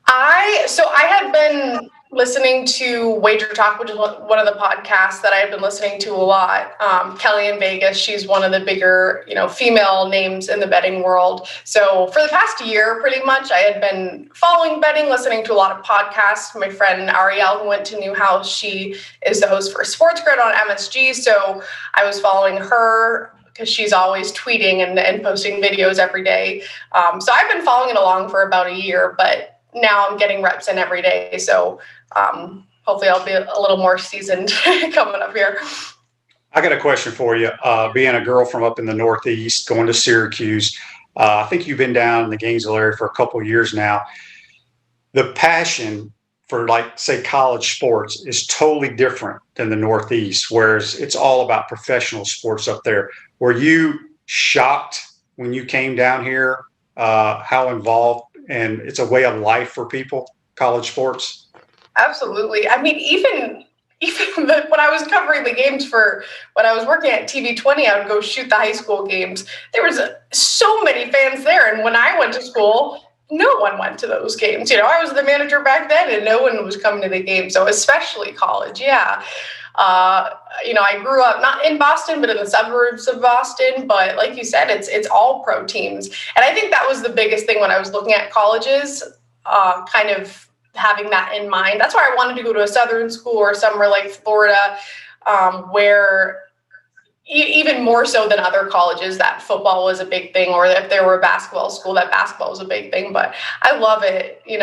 Speaker 7: I had been listening to Wager Talk, which is one of the podcasts that I've been listening to a lot. Kelly in Vegas, she's one of the bigger, female names in the betting world. So for the past year, pretty much, I had been following betting, listening to a lot of podcasts. My friend Ariel, who went to Newhouse, she is the host for Sports Grid on MSG. So I was following her because she's always tweeting and posting videos every day. So I've been following it along for about a year, but now I'm getting reps in every day. So hopefully I'll be a little more seasoned coming up here.
Speaker 2: I got a question for you. Being a girl from up in the Northeast, going to Syracuse, I think you've been down in the Gainesville area for a couple of years now. The passion for, like, say, college sports is totally different than the Northeast, whereas it's all about professional sports up there. Were you shocked when you came down here, how involved, and it's a way of life for people, college sports?
Speaker 7: Absolutely. I mean, even when I was covering the games when I was working at TV20, I would go shoot the high school games. There was so many fans there. And when I went to school, no one went to those games. I was the manager back then and no one was coming to the game. So especially college. Yeah. I grew up not in Boston, but in the suburbs of Boston. But like you said, it's all pro teams. And I think that was the biggest thing when I was looking at colleges, kind of having that in mind. That's why I wanted to go to a southern school or somewhere like Florida, where even more so than other colleges, that football was a big thing, or if there were a basketball school, that basketball was a big thing. But I love it. You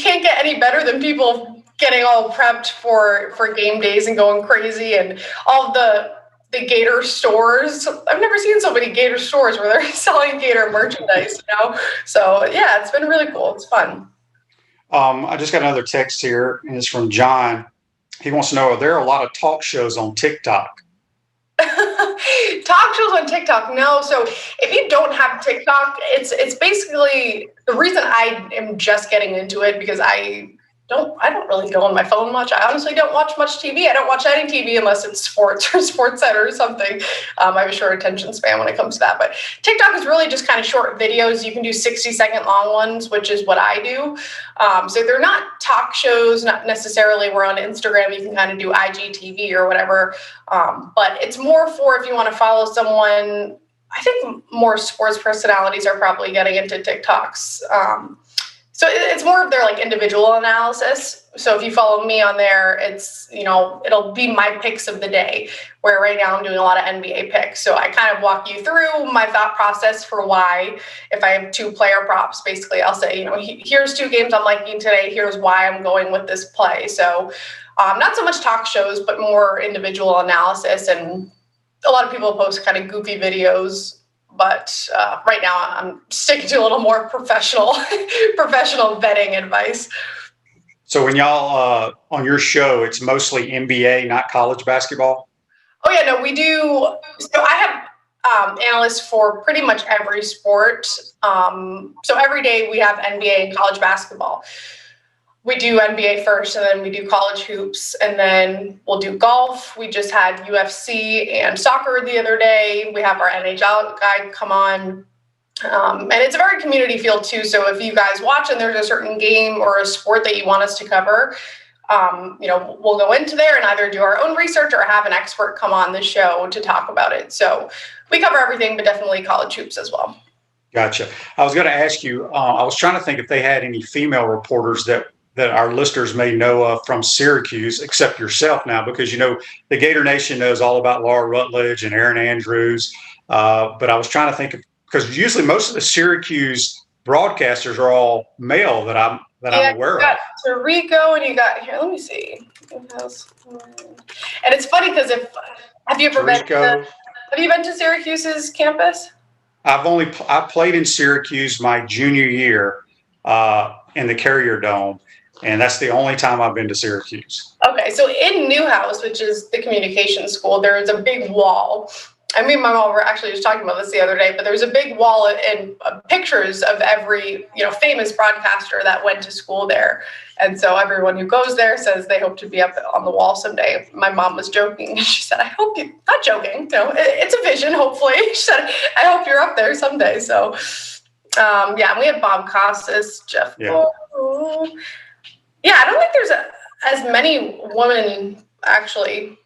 Speaker 7: can't get any better than people getting all prepped for game days and going crazy, and all the Gator stores. I've never seen so many Gator stores where they're selling Gator merchandise, So yeah, it's been really cool. It's fun.
Speaker 2: I just got another text here, and it's from John. He wants to know, are there a lot of talk shows on TikTok?
Speaker 7: Talk shows on TikTok? No. So if you don't have TikTok, it's basically the reason I am just getting into it, because I don't really go on my phone much. I honestly don't watch much TV. I don't watch any TV unless it's sports or Sports Center or something. I have a short attention span when it comes to that. But TikTok is really just kind of short videos. You can do 60-second long ones, which is what I do. So they're not talk shows, not necessarily. We're on Instagram. You can kind of do IGTV or whatever. But it's more for if you want to follow someone. I think more sports personalities are probably getting into TikToks. So it's more of their like individual analysis. So if you follow me on there, it's, it'll be my picks of the day, where right now I'm doing a lot of NBA picks. So I kind of walk you through my thought process for why, if I have 2 player props, basically I'll say, here's 2 games I'm liking today. Here's why I'm going with this play. So not so much talk shows, but more individual analysis. And a lot of people post kind of goofy videos. But right now I'm sticking to a little more professional betting advice.
Speaker 2: So when y'all on your show, it's mostly NBA, not college basketball?
Speaker 7: Oh yeah, no, we do. So I have analysts for pretty much every sport. So every day we have NBA and college basketball. We do NBA first, and then we do college hoops, and then we'll do golf. We just had UFC and soccer the other day. We have our NHL guy come on. And it's a very community field too. So if you guys watch and there's a certain game or a sport that you want us to cover, we'll go into there and either do our own research or have an expert come on the show to talk about it. So we cover everything, but definitely college hoops as well. Gotcha.
Speaker 2: I was going to ask you, I was trying to think if they had any female reporters that our listeners may know of from Syracuse, except yourself now, because, the Gator Nation knows all about Laura Rutledge and Erin Andrews. But I was trying to think, because usually most of the Syracuse broadcasters are all male that I'm aware of. You got
Speaker 7: Tarico, and you got, here, let me see. And it's funny because have you been to Syracuse's campus?
Speaker 2: I played in Syracuse my junior year in the Carrier Dome. And that's the only time I've been to Syracuse.
Speaker 7: Okay, so in Newhouse, which is the communications school, there is a big wall. I mean, my mom were actually just talking about this the other day, but there's a big wall and pictures of every, famous broadcaster that went to school there. And so everyone who goes there says they hope to be up on the wall someday. My mom was joking. She said, I hope you, not joking, it's a vision, hopefully. She said, I hope you're up there someday. So, and we had Bob Costas, Jeff Bull. Yeah, I don't think there's as many women, actually,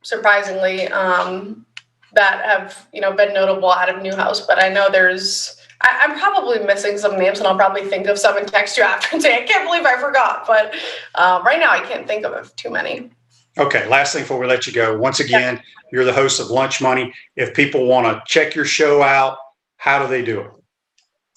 Speaker 7: surprisingly, that have, been notable out of Newhouse. But I know I'm probably missing some names, and I'll probably think of some and text you after and say, I can't believe I forgot. But right now, I can't think of too many.
Speaker 2: Okay, last thing before we let you go. Once again, you're the host of Lunch Money. If people want to check your show out, how do they do it?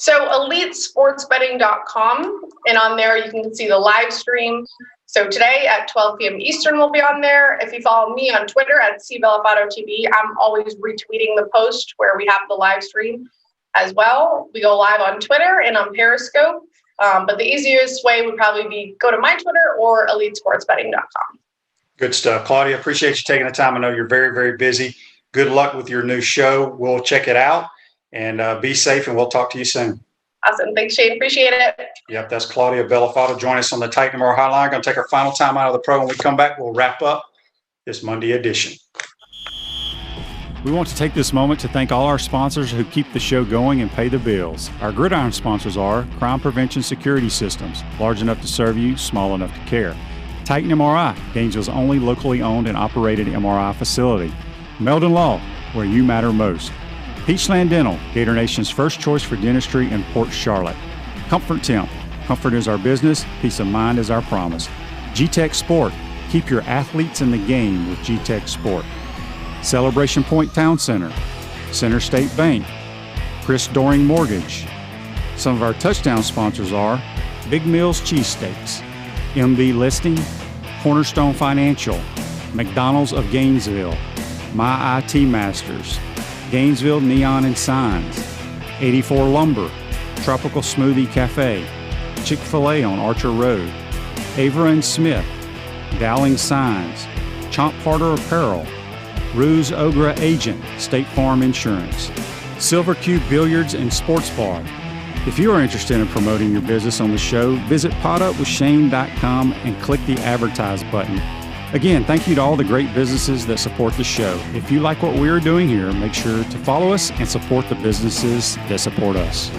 Speaker 7: So elitesportsbetting.com, and on there you can see the live stream. So today at 12 p.m. Eastern we'll be on there. If you follow me on Twitter at @CBellofattoTV, I'm always retweeting the post where we have the live stream as well. We go live on Twitter and on Periscope. But the easiest way would probably be go to my Twitter or elitesportsbetting.com.
Speaker 2: Good stuff. Claudia, appreciate you taking the time. I know you're very, very busy. Good luck with your new show. We'll check it out, and be safe, and we'll talk to you soon.
Speaker 7: Awesome. Thanks, Shane. Appreciate it.
Speaker 2: Yep, that's Claudia Bellofatto. Join us on the Titan Tomorrow Hotline. Going to take our final time out of the program. When we come back, we'll wrap up this Monday edition.
Speaker 6: We want to take this moment to thank all our sponsors who keep the show going and pay the bills. Our gridiron sponsors are Crime Prevention Security Systems, large enough to serve you, small enough to care. Titan MRI, Gainesville's only locally owned and operated MRI facility. Meldon Law, where you matter most. Peachland Dental, Gator Nation's first choice for dentistry in Port Charlotte. Comfort Temp, comfort is our business, peace of mind is our promise. G-Tech Sport, keep your athletes in the game with G-Tech Sport. Celebration Point Town Center, Center State Bank, Chris Doring Mortgage. Some of our touchdown sponsors are Big Mills Cheesesteaks, MB Listing, Cornerstone Financial, McDonald's of Gainesville, My IT Masters, Gainesville Neon and Signs, 84 Lumber, Tropical Smoothie Cafe, Chick-fil-A on Archer Road, Avra and Smith, Dowling Signs, Chomp Carter Apparel, Ruse Ogra Agent, State Farm Insurance, Silver Cube Billiards and Sports Bar. If you are interested in promoting your business on the show, visit potupwithshane.com and click the Advertise button. Again, thank you to all the great businesses that support the show. If you like what we are doing here, make sure to follow us and support the businesses that support us.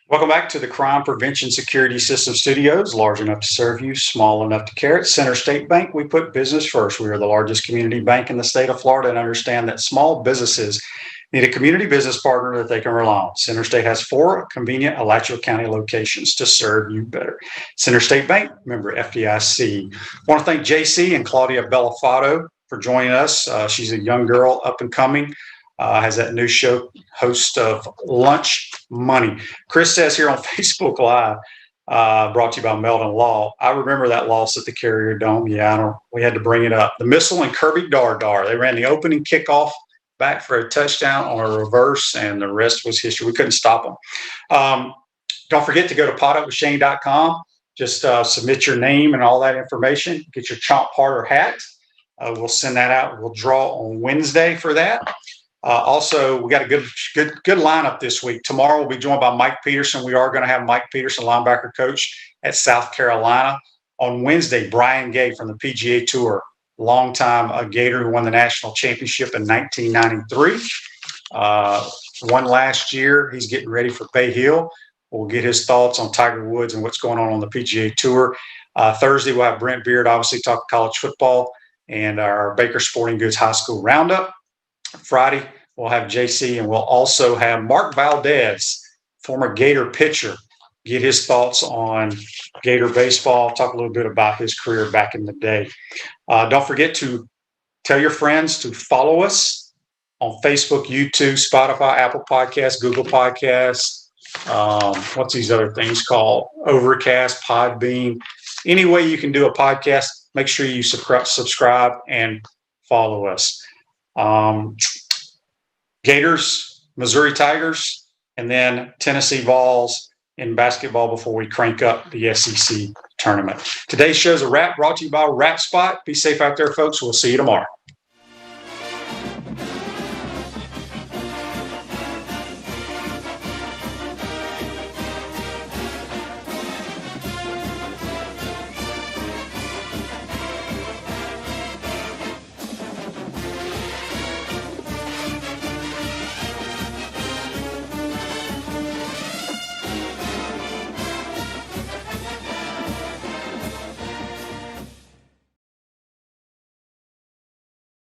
Speaker 2: Welcome back to the Crime Prevention Security System Studios, large enough to serve you, small enough to care. At Center State Bank, we put business first. We are the largest community bank in the state of Florida and understand that small businesses need a community business partner that they can rely on. Center State has 4 convenient Alachua County locations to serve you better. Center State Bank, member FDIC. I want to thank JC and Claudia Bellofatto for joining us. She's a young girl, up and coming. Has that new show, host of Lunch Money. Chris says here on Facebook Live, brought to you by Meldon Law. I remember that loss at the Carrier Dome. Yeah, we had to bring it up. The Missile and Kirby Dar. They ran the opening kickoff back for a touchdown on a reverse, and the rest was history. We couldn't stop them. Don't forget to go to potupwithshane.com. Just submit your name and all that information. Get your Chomp Harder hat. We'll send that out. We'll draw on Wednesday for that. Also, we got a good lineup this week. Tomorrow we'll be joined by Mike Peterson. We are going to have Mike Peterson, linebacker coach at South Carolina. On Wednesday, Brian Gay from the PGA Tour, longtime Gator who won the national championship in 1993. Won last year. He's getting ready for Bay Hill. We'll get his thoughts on Tiger Woods and what's going on the PGA Tour. Thursday, we'll have Brent Beard, obviously, talk college football and our Baker Sporting Goods High School Roundup. Friday, we'll have JC, and we'll also have Mark Valdez, former Gator pitcher, get his thoughts on Gator baseball, talk a little bit about his career back in the day. Don't forget to tell your friends to follow us on Facebook, YouTube, Spotify, Apple Podcasts, Google Podcasts. What's these other things called? Overcast, Podbean. Any way you can do a podcast, make sure you subscribe and follow us. Gators, Missouri Tigers, and then Tennessee Vols in basketball before we crank up the SEC tournament. Today's show's a wrap, brought to you by Wrap Spot. Be safe out there, folks. We'll see you tomorrow.